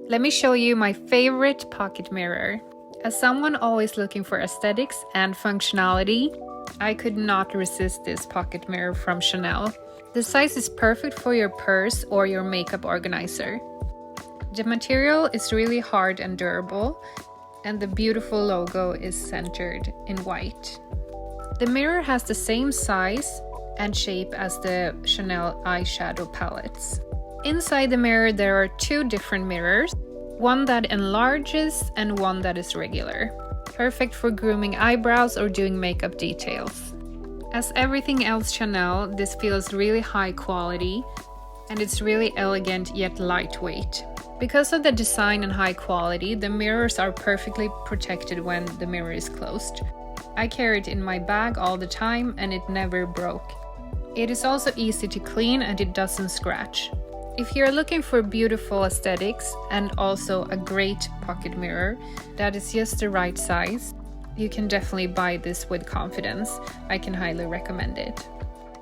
Let me show you my favorite pocket mirror. As someone always looking for aesthetics and functionality, I could not resist this pocket mirror from Chanel. The size is perfect for your purse or your makeup organizer. The material is really hard and durable, and the beautiful logo is centered in white. The mirror has the same size and shape as the Chanel eyeshadow palettes. Inside the mirror there are two different mirrors, one that enlarges and one that is regular. Perfect for grooming eyebrows or doing makeup details. As everything else Chanel, this feels really high quality and it's really elegant yet lightweight. Because of the design and high quality, the mirrors are perfectly protected when the mirror is closed. I carry it in my bag all the time and it never broke. It is also easy to clean and it doesn't scratch. If you're looking for beautiful aesthetics and also a great pocket mirror that is just the right size, you can definitely buy this with confidence. I can highly recommend it.